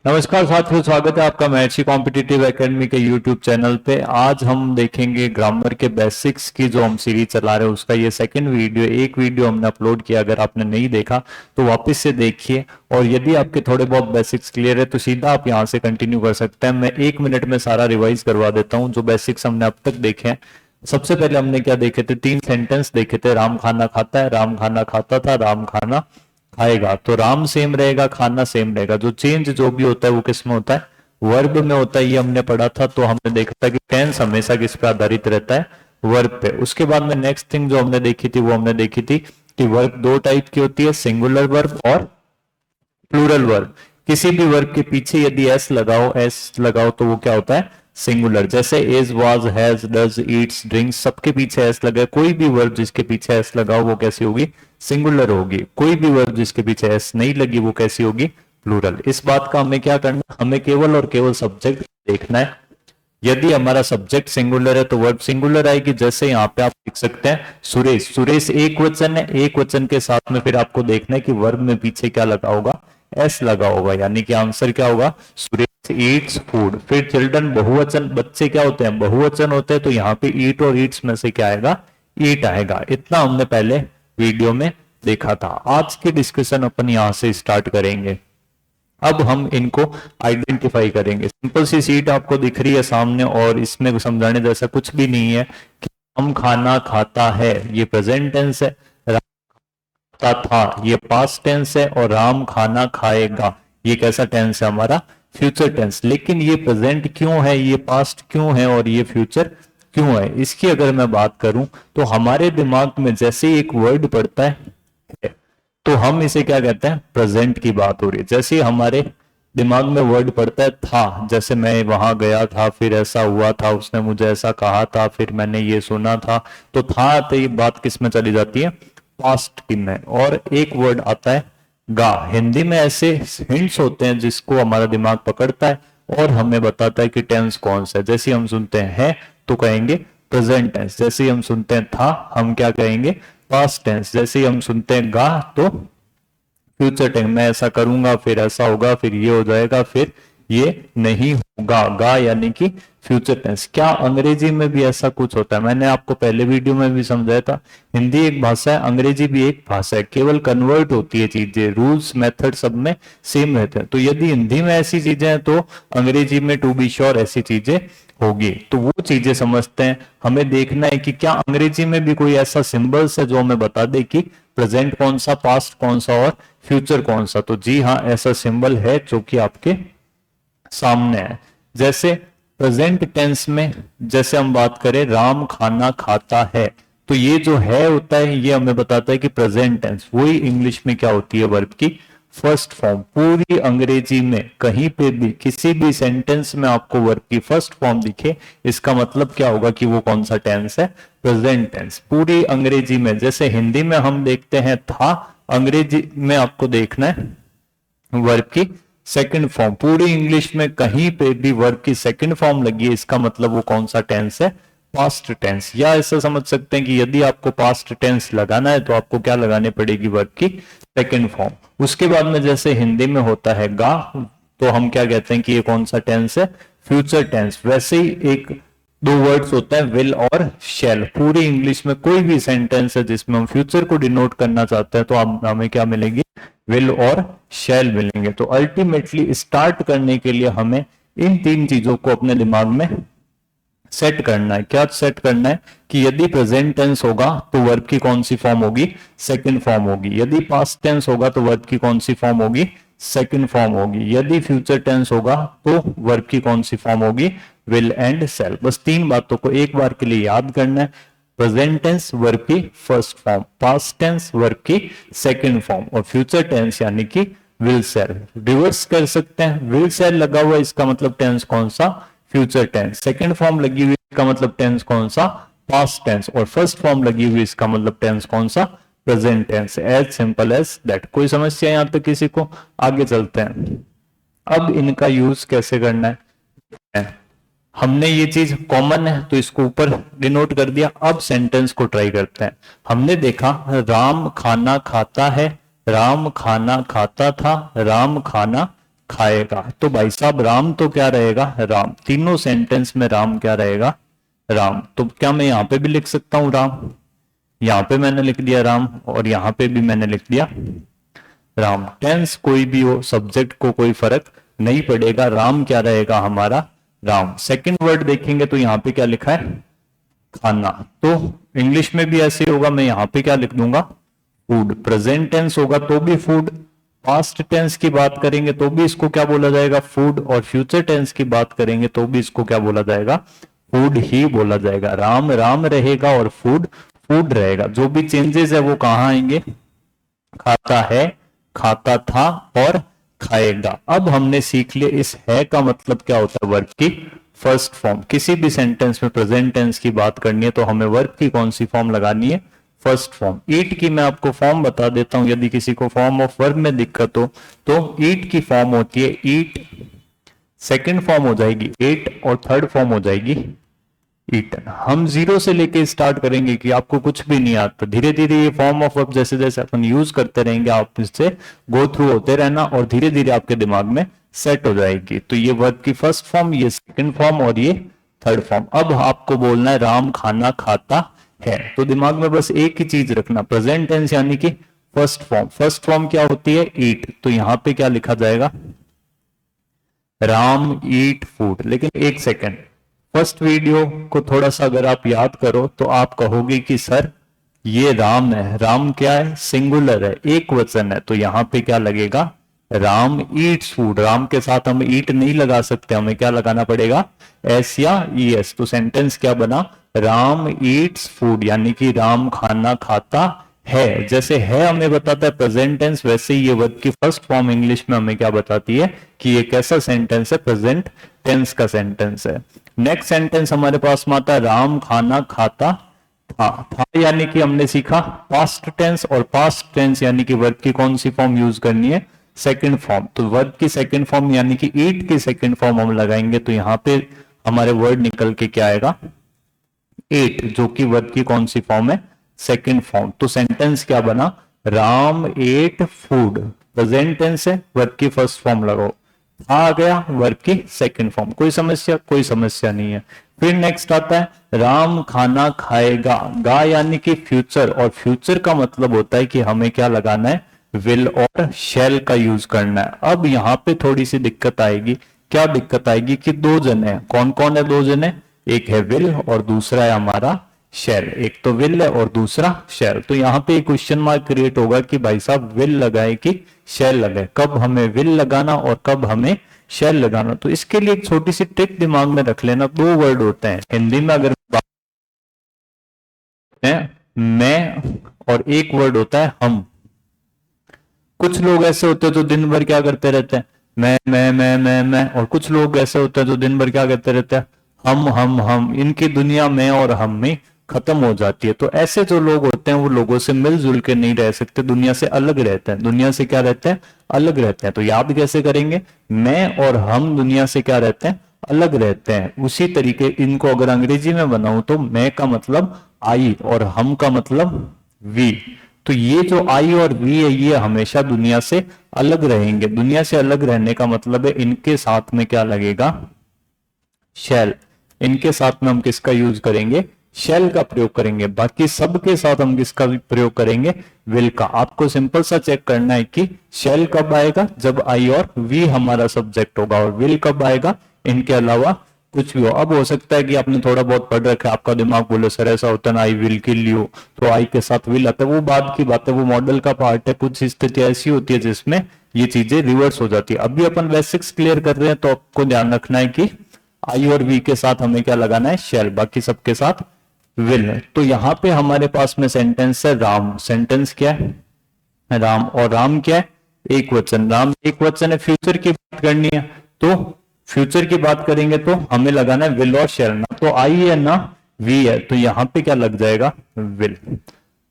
नमस्कार साथियों, स्वागत है आपका महर्षि कॉम्पिटिटिव एकेडमी के यूट्यूब चैनल पे। आज हम देखेंगे ग्रामर के बेसिक्स की जो हम सीरीज चला रहे हैं उसका ये सेकंड वीडियो। एक वीडियो हमने अपलोड किया, अगर आपने नहीं देखा तो वापस से देखिए। और यदि आपके थोड़े बहुत बेसिक्स क्लियर है तो सीधा आप यहाँ से कंटिन्यू कर सकते हैं। मैं 1 मिनट में सारा रिवाइज करवा देता हूँ जो बेसिक्स हमने अब तक देखे हैं। सबसे पहले हमने क्या देखे थे, 3 सेंटेंस देखे थे। राम खाना खाता है, राम खाना खाता था, राम खाना खाएगा। तो राम सेम रहेगा, खाना सेम रहेगा। जो चेंज जो भी होता है वो किस में होता है, वर्ब में होता है। ये हमने पढ़ा था। तो हमने देखा था कि टेंस हमेशा किस पे आधारित रहता है, वर्ब पे। उसके बाद में नेक्स्ट थिंग जो हमने देखी थी वो हमने देखी थी कि वर्ब दो टाइप की होती है, सिंगुलर वर्ब और प्लूरल वर्ब। किसी भी वर्ब के पीछे यदि एस लगाओ तो वो क्या होता है, सिंगुलर। जैसे is, was, has, does, Yeats, drinks, सबके पीछे एस लगा। कोई भी वर्ब जिसके पीछे एस लगाओ वो कैसी होगी, सिंगुलर होगी। कोई भी वर्ब जिसके पीछे एस नहीं लगी वो कैसी होगी, प्लूरल। इस बात का हमें क्या करना, हमें केवल और केवल सब्जेक्ट देखना है। यदि हमारा सब्जेक्ट सिंगुलर है तो वर्ब सिंगुलर आएगी। जैसे यहाँ पे आप लिख सकते हैं सुरेश। सुरेश एक वचन है, एक वचन के साथ में फिर आपको देखना है कि वर्ब में पीछे क्या लगा होगा, एस लगा होगा। यानी कि आंसर क्या होगा, सुरेश ईट्स फूड। फिर चिल्ड्रन बहुवचन, बच्चे क्या होते हैं, बहुवचन होते हैं। तो यहाँ पे ईट और ईट्स में से क्या आएगा, ईट आएगा। इतना हमने पहले वीडियो में देखा था। आज की डिस्कशन अपन यहां से स्टार्ट करेंगे। अब हम इनको आइडेंटिफाई करेंगे। सिंपल सी सीट आपको दिख रही है सामने और इसमें समझाने जैसा कुछ भी नहीं है कि हम खाना खाता है, ये प्रेजेंट टेंस है। राम खाता था, ये पास्ट टेंस है। और राम खाना खाएगा, ये कैसा टेंस है, हमारा फ्यूचर टेंस। लेकिन ये प्रेजेंट क्यों है, ये पास्ट क्यों है और ये फ्यूचर क्यों है, इसकी अगर मैं बात करूं तो हमारे दिमाग में जैसे ही एक वर्ड पड़ता है तो हम इसे क्या कहते हैं, प्रेजेंट की बात हो रही है। जैसे ही हमारे दिमाग में वर्ड पड़ता है था, जैसे मैं वहां गया था, फिर ऐसा हुआ था, उसने मुझे ऐसा कहा था, फिर मैंने ये सुना था, तो था तो ये बात किस में चली जाती है, पास्ट की में। और एक वर्ड आता है गा। हिंदी में ऐसे हिंट्स होते हैं जिसको हमारा दिमाग पकड़ता है और हमें बताता है कि टेंस कौन सा है। जैसे हम सुनते हैं है तो कहेंगे प्रेजेंट टेंस। जैसे हम सुनते हैं था हम क्या कहेंगे, पास्ट टेंस। जैसे हम सुनते हैं गा तो फ्यूचर टेंस। मैं ऐसा करूंगा, फिर ऐसा होगा, फिर ये हो जाएगा, फिर ये नहीं होगा। गा यानी कि फ्यूचर टेंस। क्या अंग्रेजी में भी ऐसा कुछ होता है? मैंने आपको पहले वीडियो में भी समझाया था, हिंदी एक भाषा है, अंग्रेजी भी एक भाषा है, केवल कन्वर्ट होती है चीजें, रूल्स मेथड सब में सेम रहते हैं। तो यदि हिंदी में ऐसी चीजें हैं तो अंग्रेजी में टू बी श्योर ऐसी चीजें होगी। तो वो चीजें समझते हैं। हमें देखना है कि क्या अंग्रेजी में भी कोई ऐसा सिंबल्स है जो हमें बता दे कि प्रेजेंट कौन सा, पास्ट कौन सा और फ्यूचर कौन सा। तो जी हाँ, ऐसा सिंबल है जो कि आपके सामने है। जैसे प्रेजेंट टेंस में जैसे हम बात करें राम खाना खाता है, तो ये जो है होता है ये हमें बताता है कि प्रेजेंट टेंस। वही इंग्लिश में क्या होती है, वर्ब की फर्स्ट फॉर्म। पूरी अंग्रेजी में कहीं पे भी किसी भी सेंटेंस में आपको वर्ब की फर्स्ट फॉर्म दिखे, इसका मतलब क्या होगा कि वो कौन सा टेंस है, प्रेजेंट टेंस। पूरी अंग्रेजी में, जैसे हिंदी में हम देखते हैं था, अंग्रेजी में आपको देखना है वर्ब की सेकंड फॉर्म। पूरी इंग्लिश में कहीं पे भी वर्ब की सेकंड फॉर्म लगी है, इसका मतलब वो कौन सा टेंस है, पास्ट टेंस। या ऐसा समझ सकते हैं कि यदि आपको पास्ट टेंस लगाना है तो आपको क्या लगानी पड़ेगी, वर्ब की सेकंड फॉर्म। उसके बाद में जैसे हिंदी में होता है गा, तो हम क्या कहते हैं कि ये कौन सा टेंस है, फ्यूचर टेंस। वैसे ही एक दो वर्ड्स होते हैं विल और शैल। पूरी इंग्लिश में कोई भी सेंटेंस है जिसमें हम फ्यूचर को डिनोट करना चाहते हैं तो हमें क्या मिलेंगे, विल और शैल मिलेंगे। तो अल्टीमेटली स्टार्ट करने के लिए हमें इन तीन चीजों को अपने दिमाग में सेट करना है। क्या सेट करना है कि यदि प्रेजेंट टेंस होगा तो वर्ब की कौन सी फॉर्म होगी, सेकंड फॉर्म होगी। यदि पास्ट टेंस होगा तो वर्ब की कौन सी फॉर्म होगी, सेकंड फॉर्म होगी। यदि फ्यूचर टेंस होगा तो वर्ब की कौन सी फॉर्म होगी, विल एंड शैल। बस तीन बातों को एक बार के लिए याद करना है। प्रेजेंट टेंस वर्ब की first form, past tense verb की सेकंड फॉर्म और फ्यूचर टेंस यानी कि विल शैल। रिवर्स कर सकते हैं, विल शैल लगा हुआ इसका मतलब टेंस कौन सा, फ्यूचर टेंस। सेकंड फॉर्म लगी हुई इसका मतलब टेंस कौन सा, पास्ट टेंस। और फर्स्ट फॉर्म लगी हुई इसका मतलब टेंस कौन सा, present tense. As simple as that. कोई समस्या यहां तक किसी को? आगे चलते हैं। अब इनका यूज कैसे करना है, हमने ये चीज कॉमन है तो इसको ऊपर डिनोट कर दिया। अब सेंटेंस को ट्राई करते हैं। हमने देखा राम खाना खाता है, राम खाना खाता था, राम खाना खाएगा। तो भाई साहब राम तो क्या रहेगा, राम। तीनों सेंटेंस में राम क्या रहेगा, राम। तो क्या मैं यहां पे भी लिख सकता हूं राम, यहां पे मैंने लिख दिया राम और यहां पे भी मैंने लिख दिया राम। टेंस कोई भी हो, सब्जेक्ट को कोई फर्क नहीं पड़ेगा, राम क्या रहेगा हमारा, राम। सेकंड वर्ड देखेंगे तो यहां पे क्या लिखा है, खाना। तो इंग्लिश में भी ऐसे होगा, मैं यहां पे क्या लिख दूंगा, फूड। प्रेजेंट टेंस होगा तो भी फूड, पास्ट टेंस की बात करेंगे तो भी इसको क्या बोला जाएगा, फूड। और फ्यूचर टेंस की बात करेंगे तो भी इसको क्या बोला जाएगा, फूड ही बोला जाएगा। राम राम रहेगा और फूड फूड रहेगा। जो भी चेंजेस है वो कहां आएंगे, खाता है, खाता था और खाएगा। अब हमने सीख लिया इस है का मतलब क्या होता है, वर्ब की फर्स्ट फॉर्म। किसी भी सेंटेंस में प्रेजेंट टेंस की बात करनी है तो हमें वर्ब की कौन सी फॉर्म लगानी है, फर्स्ट फॉर्म। ईट की मैं आपको फॉर्म बता देता हूं, यदि किसी को फॉर्म ऑफ वर्ब में दिक्कत हो तो ईट की फॉर्म होती है ईट, सेकंड फॉर्म हो जाएगी एट और थर्ड फॉर्म हो जाएगी ईटन। हम जीरो से लेके स्टार्ट करेंगे कि आपको कुछ भी नहीं आता, धीरे धीरे ये फॉर्म ऑफ वर्ब जैसे जैसे अपन यूज करते रहेंगे आप इससे गो थ्रू होते रहना और धीरे धीरे आपके दिमाग में सेट हो जाएगी। तो ये वर्ब की फर्स्ट फॉर्म, ये सेकंड फॉर्म और ये थर्ड फॉर्म। अब आपको बोलना है राम खाना खाता है, तो दिमाग में बस एक ही चीज रखना, प्रेजेंट टेंस यानी कि फर्स्ट फॉर्म। फर्स्ट फॉर्म क्या होती है, ईट। तो यहां पे क्या लिखा जाएगा, राम ईट फूड। लेकिन एक सेकेंड, फर्स्ट वीडियो को थोड़ा सा अगर आप याद करो तो आप कहोगे कि सर ये राम है, राम क्या है, सिंगुलर है, एक वचन है, तो यहां पे क्या लगेगा, राम ईट्स फूड। राम के साथ हम ईट नहीं लगा सकते, हमें क्या लगाना पड़ेगा, एस या ई एस। तो सेंटेंस क्या बना, राम ईट्स फूड, यानी कि राम खाना खाता है। जैसे है हमें बताता है प्रेजेंट टेंस, वैसे ही ये वर्ब की फर्स्ट फॉर्म इंग्लिश में हमें क्या बताती है कि ये कैसा सेंटेंस है, प्रेजेंट टेंस का सेंटेंस है। नेक्स्ट सेंटेंस हमारे पास में आता है राम खाना खाता था यानी कि हमने सीखा पास्ट टेंस, और पास्ट टेंस यानी कि वर्ब की कौन सी फॉर्म यूज करनी है, सेकंड फॉर्म। तो वर्ब की सेकंड फॉर्म यानी कि ईट की सेकंड फॉर्म हम लगाएंगे तो यहां पे हमारे वर्ड निकल के क्या आएगा, एट, जो कि वर्ब की कौन सी फॉर्म है, सेकंड फॉर्म। तो सेंटेंस क्या बना, Ram ate food, present tense है, वर्ब की फर्स्ट फॉर्म लगाओ, आ गया वर्ब की सेकंड फॉर्म। कोई समस्या, कोई समस्या नहीं है। फिर नेक्स्ट आता है राम खाना खाएगा, गा यानी कि फ्यूचर, और फ्यूचर का मतलब होता है कि हमें क्या लगाना है, विल और शैल का यूज करना है। अब यहां पे थोड़ी सी दिक्कत आएगी, क्या दिक्कत आएगी कि दो जने हैं, कौन कौन है दो जने, एक है विल और दूसरा है हमारा शैल। एक तो विल है और दूसरा शैल। तो यहाँ पे क्वेश्चन मार्क क्रिएट होगा कि भाई साहब विल लगाए कि शैल लगाए, कब हमें विल लगाना और कब हमें शैल लगाना। तो इसके लिए एक छोटी सी ट्रिक दिमाग में रख लेना, दो वर्ड होते हैं हिंदी में अगर बात है मैं, और एक वर्ड होता है हम। कुछ लोग ऐसे होते हैं जो दिन भर क्या करते रहते हैं, मैं, और कुछ लोग ऐसे होते हैं जो दिन भर क्या करते रहते हैं, हम। इनकी दुनिया में और हम में खत्म हो जाती है। तो ऐसे जो लोग होते हैं वो लोगों से मिलजुल के नहीं रह सकते, दुनिया से अलग रहते हैं। दुनिया से क्या रहते हैं, अलग रहते हैं। तो याद कैसे करेंगे, मैं और हम दुनिया से क्या रहते हैं, अलग रहते हैं। उसी तरीके इनको अगर अंग्रेजी में बनाऊं तो मैं का मतलब आई और हम का मतलब वी। तो ये जो आई और वी है ये हमेशा दुनिया से अलग रहेंगे। दुनिया से अलग रहने का मतलब है इनके साथ में क्या लगेगा, शैल। इनके साथ में हम किसका यूज करेंगे, शैल का प्रयोग करेंगे। बाकी सबके साथ हम किसका प्रयोग करेंगे, विल का। आपको सिंपल सा चेक करना है कि शैल कब आएगा, जब आई और वी हमारा सब्जेक्ट होगा, और विल कब आएगा इनके अलावा कुछ भी हो। अब हो सकता है कि आपने थोड़ा बहुत पढ़ रखा है, आपका दिमाग बोले सर ऐसा होता है ना, आई विल किल यू, तो आई के साथ विल आता है, वो बाद की बात है, वो मॉडल का पार्ट है। कुछ स्थिति ऐसी होती है जिसमें ये चीजें रिवर्स हो जाती है। अभी अपन बेसिक्स क्लियर कर रहे हैं, तो आपको ध्यान रखना है कि आई और वी के साथ हमें क्या लगाना है, शैल, बाकी सबके साथ विल। तो यहां पे हमारे पास में सेंटेंस है राम। सेंटेंस क्या है, राम, और राम क्या है, एक वचन। राम एक वचन है, फ्यूचर की बात करनी है तो फ्यूचर की बात करेंगे तो हमें लगाना है विल और शैल। ना तो आई है ना वी है, तो यहां पे क्या लग जाएगा, विल।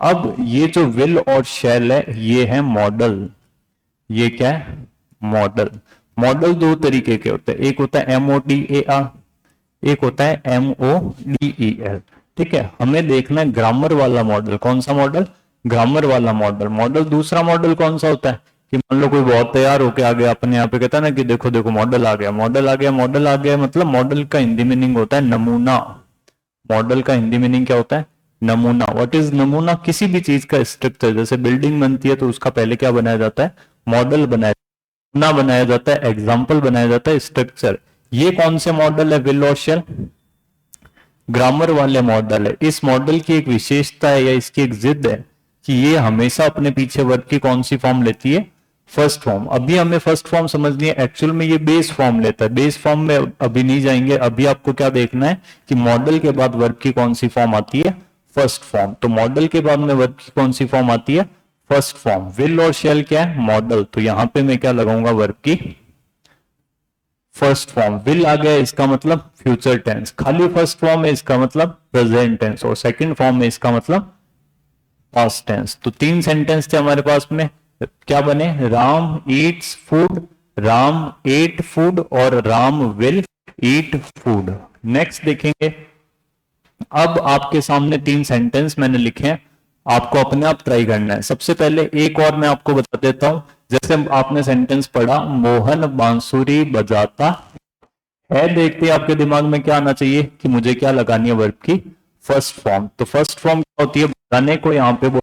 अब ये जो विल और शैल है ये है मॉडल। ये क्या है, मॉडल। मॉडल दो तरीके के होते हैं, एक होता है MODAL, एक होता है MODEL। ठीक है, हमें देखना है ग्रामर वाला मॉडल। कौन सा मॉडल, ग्रामर वाला मॉडल। मॉडल दूसरा मॉडल कौन सा होता है, कि मान लो कोई बहुत तैयार होके आ गया, अपने यहाँ पे कहता है ना कि देखो देखो मॉडल आ गया, मॉडल आ गया, मॉडल आ गया, मतलब मॉडल का हिंदी मीनिंग होता है नमूना। मॉडल का हिंदी मीनिंग क्या होता है? नमूना। व्हाट इज नमूना? किसी भी चीज का स्ट्रक्चर, जैसे बिल्डिंग बनती है तो उसका पहले क्या बनाया जाता है? मॉडल बनाया, नमूना बनाया जाता है, एग्जाम्पल बनाया जाता है, स्ट्रक्चर। ये कौन से मॉडल है? विल और शेल, ग्रामर वाले मॉडल है। इस मॉडल की एक विशेषता है या इसकी एक जिद है कि ये हमेशा अपने पीछे वर्ब की कौन सी फॉर्म लेती है? First form. अभी हमें फर्स्ट फॉर्म समझनी है, एक्चुअल में ये बेस फॉर्म लेता है। बेस फॉर्म में अभी नहीं जाएंगे, अभी आपको क्या देखना है कि मॉडल के बाद वर्ब की कौन सी फॉर्म आती है? First form. तो मॉडल के बाद में वर्ब की कौन सी फॉर्म आती है? First form. विल और शेल क्या है? मॉडल। तो यहां पे मैं क्या लगाऊंगा? वर्ब की फर्स्ट फॉर्म। विल आ गया, इसका मतलब फ्यूचर टेंस। खाली फर्स्ट फॉर्म है, इसका मतलब प्रेजेंट टेंस। और सेकंड फॉर्म में इसका मतलब पास्ट टेंस। तो तीन सेंटेंस थे हमारे पास में, क्या बने? Ram eats food, Ram ate food और Ram will eat food. Next देखेंगे। अब आपके सामने तीन सेंटेंस मैंने लिखे हैं, आपको अपने आप ट्राई करना है। सबसे पहले एक और मैं आपको बता देता हूं। जैसे आपने सेंटेंस पढ़ा, मोहन बांसुरी बजाता है, देखते आपके दिमाग में क्या आना चाहिए कि मुझे क्या लगानी है? वर्ब की फर्स्ट फॉर्म। तो फर्स्ट फॉर्म क्या होती है? बजाने को यहाँ पे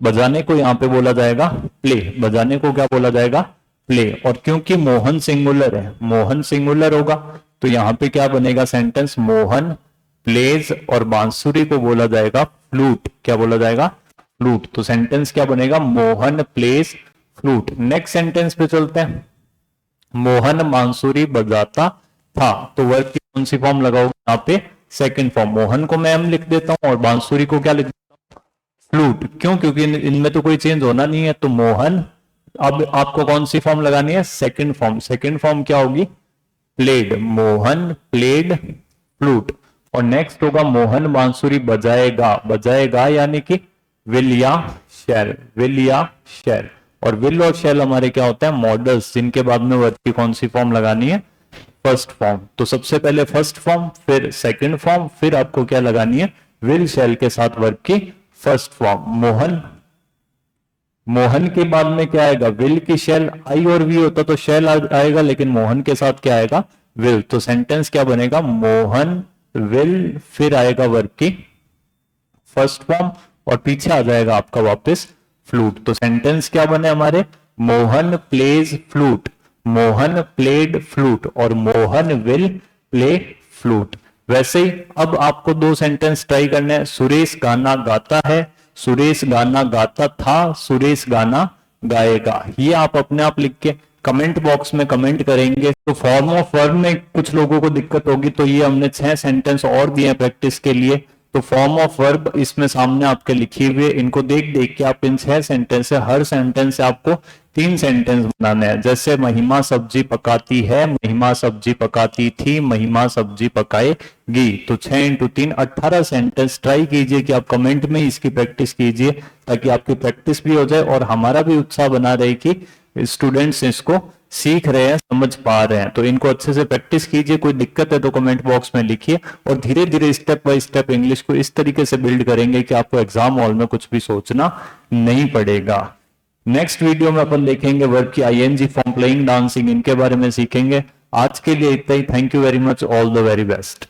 बजाने को यहाँ पे बोला जाएगा प्ले। बजाने को क्या बोला जाएगा? प्ले। और क्योंकि मोहन सिंगुलर है, मोहन सिंगुलर होगा, तो यहाँ पे क्या बनेगा सेंटेंस? मोहन प्लेज, और बांसुरी को बोला जाएगा फ्लूट। क्या बोला जाएगा? फ्लूट। तो सेंटेंस क्या बनेगा? Mohan plays flute. Next sentence पे चलते हैं। मोहन बांसुरी बजाता था, तो वर्ब की कौन सी फॉर्म लगाओगे यहाँ पे? Second form. मोहन को मैं एम लिख देता हूं और बांसुरी को क्या लिख देता हूं? फ्लूट। क्यों? क्योंकि इनमें तो कोई चेंज होना नहीं है। तो मोहन, अब आपको कौन सी फॉर्म लगानी है? Second form. सेकंड फॉर्म क्या होगी? प्लेड। Mohan played flute. और नेक्स्ट होगा मोहन बांसुरी बजाएगा। बजाएगा यानी कि विल या शैल, विल या शैल। और विल और शैल हमारे क्या होते हैं? मॉडल्स, जिनके बाद में वर्ब की कौन सी फॉर्म लगानी है? First form. तो सबसे पहले फर्स्ट फॉर्म, फिर सेकंड फॉर्म, फिर आपको क्या लगानी है? विल शैल के साथ वर्ब की फर्स्ट फॉर्म। मोहन, मोहन के बाद में क्या आएगा? विल की शैल। आई और वी होता तो शैल आएगा, लेकिन मोहन के साथ क्या आएगा? विल। तो सेंटेंस क्या बनेगा? मोहन विल, फिर आएगा वर्ब की फर्स्ट फॉर्म, और पीछे आ जाएगा आपका वापस फ्लूट। तो सेंटेंस क्या बने हमारे? Mohan plays flute, Mohan played flute, और मोहन विल प्ले फ्लूट। वैसे ही अब आपको दो सेंटेंस ट्राई करने हैं। सुरेश गाना गाता है, सुरेश गाना गाता था, सुरेश गाना गाएगा। ये आप अपने आप लिख के कमेंट बॉक्स में कमेंट करेंगे। तो फॉर्म ऑफ वर्ब में कुछ लोगों को दिक्कत होगी, तो ये हमने 6 सेंटेंस और दिए हैं प्रैक्टिस के लिए। तो फॉर्म ऑफ वर्ब इसमें सामने आपके लिखी हुई है, इनको देख देख के आप इन 6 सेंटेंस से, हर सेंटेंस से आपको 3 सेंटेंस बनाने हैं। जैसे महिमा सब्जी पकाती है, महिमा सब्जी पकाती थी, महिमा सब्जी पकाएगी। तो 6 इंटू 3 18 सेंटेंस। ट्राई कीजिए कि आप कमेंट में इसकी प्रैक्टिस कीजिए, ताकि आपकी प्रैक्टिस भी हो जाए और हमारा भी उत्साह बना रहे कि स्टूडेंट्स इसको सीख रहे हैं, समझ पा रहे हैं। तो इनको अच्छे से प्रैक्टिस कीजिए। कोई दिक्कत है तो कमेंट बॉक्स में लिखिए, और धीरे धीरे स्टेप बाय स्टेप इंग्लिश को इस तरीके से बिल्ड करेंगे कि आपको एग्जाम हॉल में कुछ भी सोचना नहीं पड़ेगा। नेक्स्ट वीडियो में अपन देखेंगे वर्ब की आईएनजी फॉर्म, प्लेइंग, डांसिंग, इनके बारे में सीखेंगे। आज के लिए इतना ही। Thank you very much, all the very best.